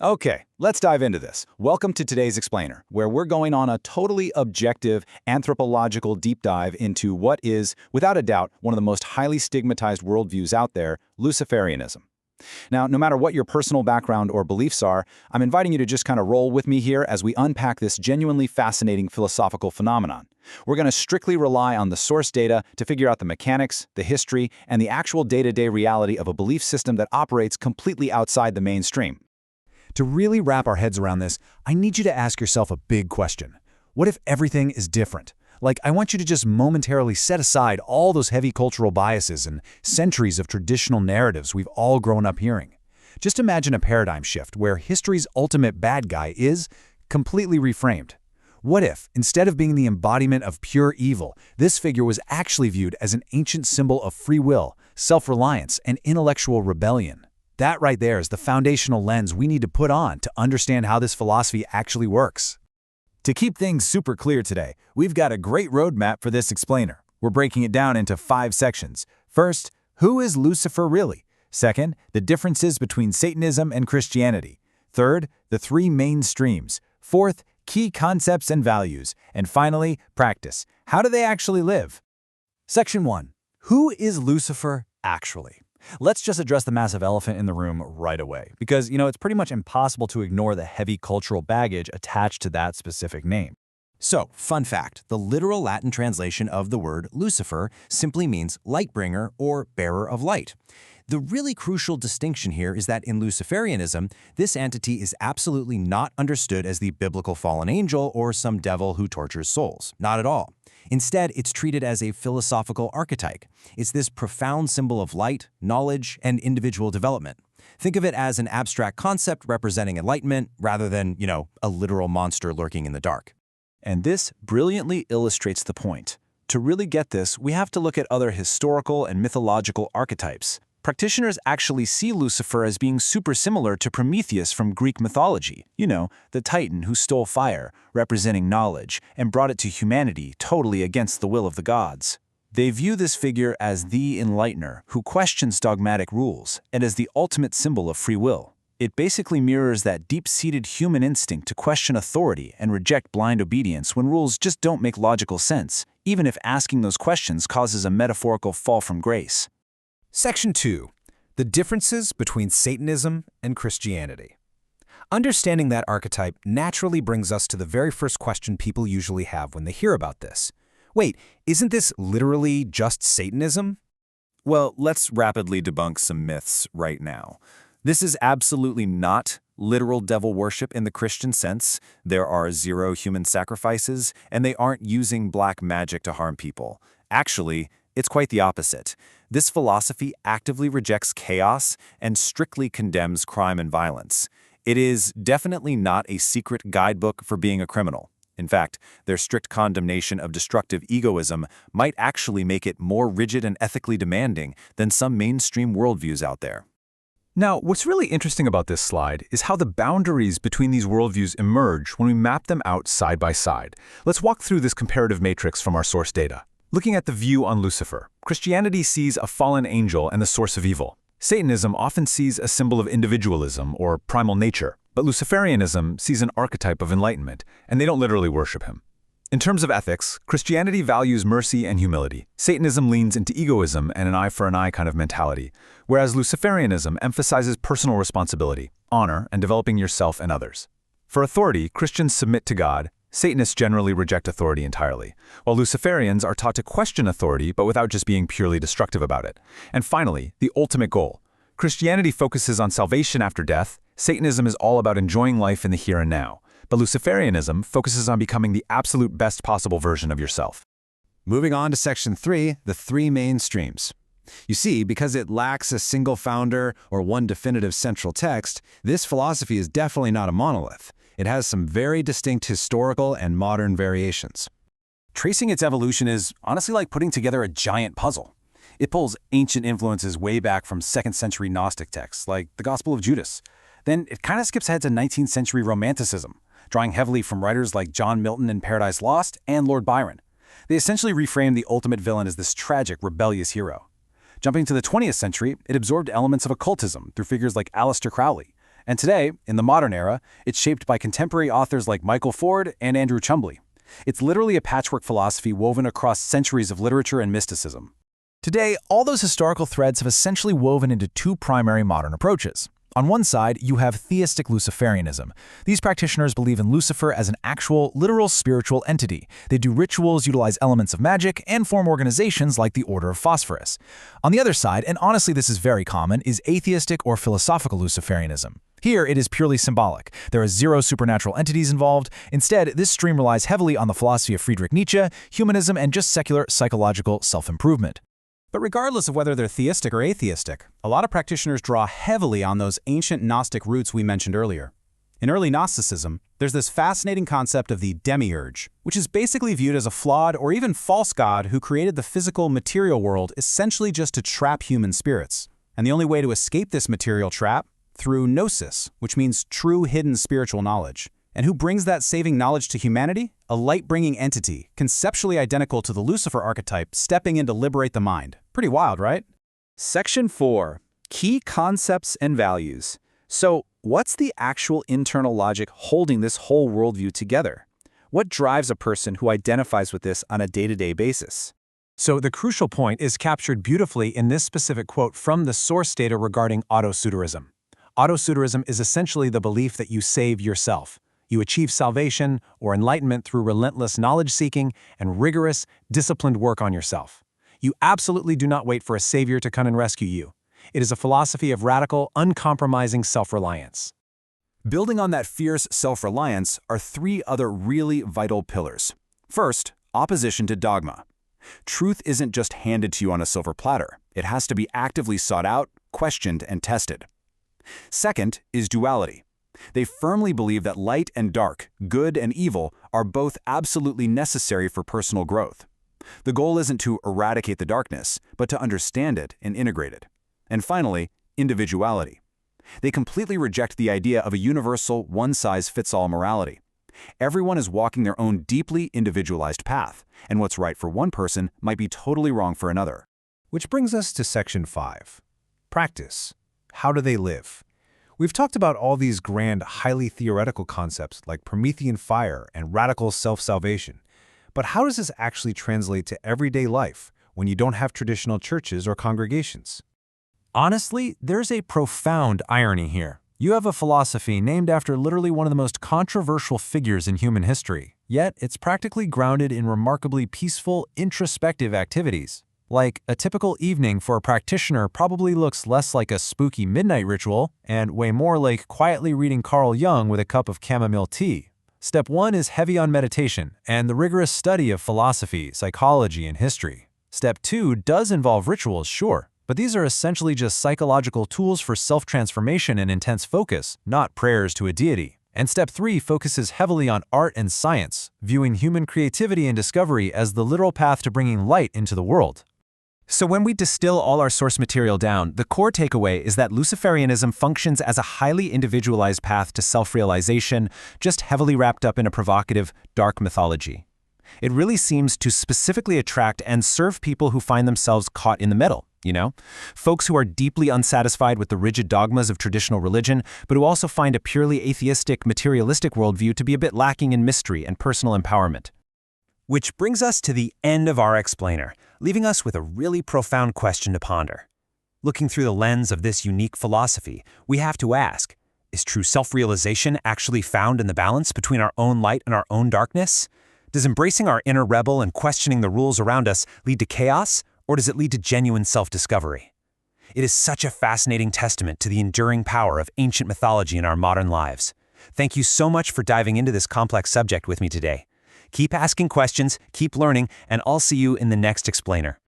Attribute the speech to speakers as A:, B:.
A: Okay, let's dive into this. Welcome to today's Explainer, where we're going on a totally objective anthropological deep dive into what is, without a doubt, one of the most highly stigmatized worldviews out there, Luciferianism. Now, no matter what your personal background or beliefs are, I'm inviting you to just kind of roll with me here as we unpack this genuinely fascinating philosophical phenomenon. We're going to strictly rely on the source data to figure out the mechanics, the history, and the actual day-to-day reality of a belief system that operates completely outside the mainstream.
B: To really wrap our heads around this, I need you to ask yourself a big question. What if everything is different? Like, I want you to just momentarily set aside all those heavy cultural biases and centuries of traditional narratives we've all grown up hearing. Just imagine a paradigm shift where history's ultimate bad guy is completely reframed. What if, instead of being the embodiment of pure evil, this figure was actually viewed as an ancient symbol of free will, self-reliance, and intellectual rebellion? That right there is the foundational lens we need to put on to understand how this philosophy actually works.
A: To keep things super clear today, we've got a great roadmap for this explainer. We're breaking it down into 5 sections. First, who is Lucifer really? Second, the differences between Satanism and Christianity. Third, the 3 main streams. Fourth, key concepts and values. And finally, practice. How do they actually live?
B: Section 1. Who is Lucifer actually? Let's just address the massive elephant in the room right away, because, it's pretty much impossible to ignore the heavy cultural baggage attached to that specific name.
C: So, fun fact, the literal Latin translation of the word Lucifer simply means light-bringer or bearer of light. The really crucial distinction here is that in Luciferianism, this entity is absolutely not understood as the biblical fallen angel or some devil who tortures souls. Not at all. Instead, it's treated as a philosophical archetype. It's this profound symbol of light, knowledge, and individual development. Think of it as an abstract concept representing enlightenment rather than, a literal monster lurking in the dark.
A: And this brilliantly illustrates the point. To really get this, we have to look at other historical and mythological archetypes. Practitioners actually see Lucifer as being super similar to Prometheus from Greek mythology, the Titan who stole fire, representing knowledge, and brought it to humanity totally against the will of the gods. They view this figure as the enlightener who questions dogmatic rules and as the ultimate symbol of free will. It basically mirrors that deep-seated human instinct to question authority and reject blind obedience when rules just don't make logical sense, even if asking those questions causes a metaphorical fall from grace.
B: Section 2. The differences between Satanism and Christianity. Understanding that archetype naturally brings us to the very first question people usually have when they hear about this. Wait, isn't this literally just Satanism?
A: Well, let's rapidly debunk some myths right now. This is absolutely not literal devil worship in the Christian sense. There are 0 human sacrifices, and they aren't using black magic to harm people. Actually, it's quite the opposite. This philosophy actively rejects chaos and strictly condemns crime and violence. It is definitely not a secret guidebook for being a criminal. In fact, their strict condemnation of destructive egoism might actually make it more rigid and ethically demanding than some mainstream worldviews out there.
D: Now, what's really interesting about this slide is how the boundaries between these worldviews emerge when we map them out side by side. Let's walk through this comparative matrix from our source data. Looking at the view on Lucifer, Christianity sees a fallen angel and the source of evil. Satanism often sees a symbol of individualism or primal nature, but Luciferianism sees an archetype of enlightenment, and they don't literally worship him. In terms of ethics, Christianity values mercy and humility. Satanism leans into egoism and an eye for an eye kind of mentality, whereas Luciferianism emphasizes personal responsibility, honor, and developing yourself and others. For authority, Christians submit to God. Satanists generally reject authority entirely, while Luciferians are taught to question authority but without just being purely destructive about it. And finally, the ultimate goal. Christianity focuses on salvation after death. Satanism is all about enjoying life in the here and now, but Luciferianism focuses on becoming the absolute best possible version of yourself.
C: Moving on to Section 3, the 3 main streams. You see, because it lacks a single founder or one definitive central text, this philosophy is definitely not a monolith. It has some very distinct historical and modern variations.
A: Tracing its evolution is honestly like putting together a giant puzzle. It pulls ancient influences way back from 2nd century Gnostic texts, like the Gospel of Judas. Then it kind of skips ahead to 19th century Romanticism, drawing heavily from writers like John Milton in Paradise Lost and Lord Byron. They essentially reframed the ultimate villain as this tragic, rebellious hero. Jumping to the 20th century, it absorbed elements of occultism through figures like Aleister Crowley, And today, in the modern era, it's shaped by contemporary authors like Michael Ford and Andrew Chumbley. It's literally a patchwork philosophy woven across centuries of literature and mysticism. Today, all those historical threads have essentially woven into two primary modern approaches. On one side, you have theistic Luciferianism. These practitioners believe in Lucifer as an actual, literal spiritual entity. They do rituals, utilize elements of magic, and form organizations like the Order of Phosphorus. On the other side, and honestly this is very common, is atheistic or philosophical Luciferianism. Here, it is purely symbolic. There are zero supernatural entities involved. Instead, this stream relies heavily on the philosophy of Friedrich Nietzsche, humanism, and just secular psychological self-improvement.
E: But regardless of whether they're theistic or atheistic, a lot of practitioners draw heavily on those ancient Gnostic roots we mentioned earlier. In early Gnosticism, there's this fascinating concept of the demiurge, which is basically viewed as a flawed or even false god who created the physical material world essentially just to trap human spirits. And the only way to escape this material trap? Through gnosis, which means true hidden spiritual knowledge. And who brings that saving knowledge to humanity? A light-bringing entity, conceptually identical to the Lucifer archetype, stepping in to liberate the mind. Pretty wild, right?
A: Section 4. Key Concepts and Values. So, what's the actual internal logic holding this whole worldview together? What drives a person who identifies with this on a day-to-day basis? So, the crucial point is captured beautifully in this specific quote from the source data regarding autosuterism. Autosuterism is essentially the belief that you save yourself. You achieve salvation or enlightenment through relentless knowledge-seeking and rigorous, disciplined work on yourself. You absolutely do not wait for a savior to come and rescue you. It is a philosophy of radical, uncompromising self-reliance. Building on that fierce self-reliance are three other really vital pillars. First, opposition to dogma. Truth isn't just handed to you on a silver platter. It has to be actively sought out, questioned, and tested. Second is duality. They firmly believe that light and dark, good and evil, are both absolutely necessary for personal growth. The goal isn't to eradicate the darkness, but to understand it and integrate it. And finally, individuality. They completely reject the idea of a universal, one-size-fits-all morality. Everyone is walking their own deeply individualized path, and what's right for one person might be totally wrong for another.
B: Which brings us to Section 5. Practice. How do they live? We've talked about all these grand, highly theoretical concepts like Promethean fire and radical self-salvation. But how does this actually translate to everyday life when you don't have traditional churches or congregations?
A: Honestly, there's a profound irony here. You have a philosophy named after literally one of the most controversial figures in human history, yet it's practically grounded in remarkably peaceful, introspective activities. Like, a typical evening for a practitioner probably looks less like a spooky midnight ritual and way more like quietly reading Carl Jung with a cup of chamomile tea. Step 1 is heavy on meditation and the rigorous study of philosophy, psychology, and history. Step 2 does involve rituals, sure, but these are essentially just psychological tools for self-transformation and intense focus, not prayers to a deity. And Step 3 focuses heavily on art and science, viewing human creativity and discovery as the literal path to bringing light into the world. So when we distill all our source material down, the core takeaway is that Luciferianism functions as a highly individualized path to self-realization, just heavily wrapped up in a provocative, dark mythology. It really seems to specifically attract and serve people who find themselves caught in the middle, folks who are deeply unsatisfied with the rigid dogmas of traditional religion, but who also find a purely atheistic, materialistic worldview to be a bit lacking in mystery and personal empowerment. Which brings us to the end of our explainer, leaving us with a really profound question to ponder. Looking through the lens of this unique philosophy, we have to ask, is true self-realization actually found in the balance between our own light and our own darkness? Does embracing our inner rebel and questioning the rules around us lead to chaos, or does it lead to genuine self-discovery? It is such a fascinating testament to the enduring power of ancient mythology in our modern lives. Thank you so much for diving into this complex subject with me today. Keep asking questions, keep learning, and I'll see you in the next explainer.